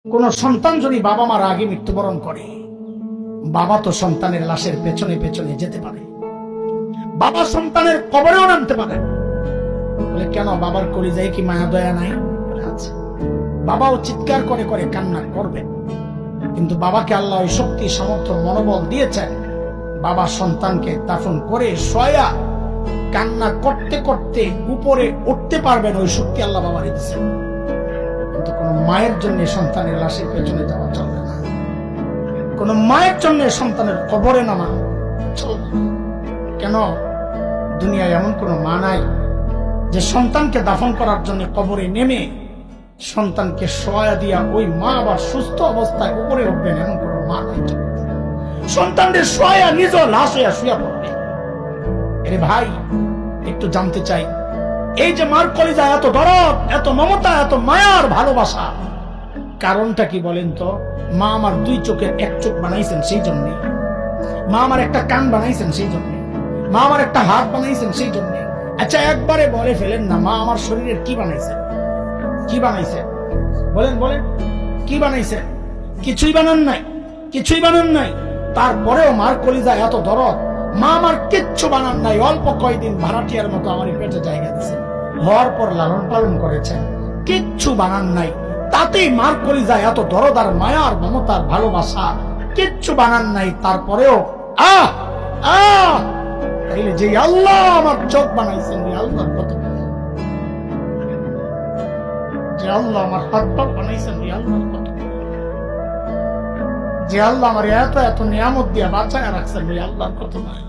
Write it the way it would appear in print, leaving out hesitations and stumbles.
কোন সন্তান যদি বাবা মার আগে মৃত্যুবরণ করে, বাবা তো সন্তানের লাশের পেছনে পেছনে যেতে পারে, বাবা সন্তানের কবরেও নামতে পারে। বলে কেন, বাবার কলিজায় কি মায়া দয়া নাই? আচ্ছা, বাবাও চিৎকার করে করে কান্না করবে, কিন্তু বাবাকে আল্লাহ ওই শক্তি সামর্থ্য মনোবল দিয়েছেন। বাবা সন্তানকে দাফন করে শোয়া কান্না করতে করতে উপরে উঠতে পারবেন, ওই শক্তি আল্লাহ বাবা দিয়েছেন। কিন্তু কোন মায়ের জন্য সন্তানের লাশের পেছনে যাওয়া চলবে না, কোন মায়ের জন্য সন্তানের কবরে নামা চলবে না। কেন, দুনিয়ায় এমন কোন মা নাই যে সন্তানকে দাফন করার জন্য কবরে নেমে সন্তানকে শোয়া দিয়া ওই মা আবার সুস্থ অবস্থায় উপরে উঠবেন, এমন কোন মা নাই। সন্তানদের শোয়া নিজ লাশ হইয়া শুয়া পড়বে। এরে ভাই, একটু জানতে চাই, এই যে মার কলিজা এত দরদ, এত মমতা, এত মায়ার ভালোবাসা, কারণটা কি বলেন তো? মা আমার দুই চোখের এক চোখ বানাইছেন সেই জন্যে, মা আমার একটা কান বানাইছেন সেই জন্যে, মা আমার একটা হাত বানাইছেন সেই জন্যে। আচ্ছা, একবারে বলে ফেলেন না, মা আমার শরীরের কি বানাইছেন? কি বানাইছেন বলেন, বলেন কি বানাইছেন? কিছুই বানান নাই, কিছুই বানান নাই। তারপরেও মার কলিজা এত দরদ, মা আমার কিচ্ছু বানান নাই, অল্প কয়দিন ভাড়াটিয়ার মতো আমার পেটে জায়গা দিয়েছেন, হওয়ার পর লালন পালন করেছেন, কিচ্ছু বানান নাই। তাতেই মার কলিজা এত দরদ আর মায়ার মমতার ভালোবাসা, কিচ্ছু বানান নাই। তারপরেও তাইলে যে আল্লাহ আমার চোখ বানাইছেন, ওই আল্লাহর কত, যে আল্লাহ আমার হাত পা বানাইছেন, ওই আল্লাহর কত, যে আল্লাহ আমার এত এত নিয়ামত দিয়া বাঁচায় রাখছেন, ওই আল্লাহর কত নয়।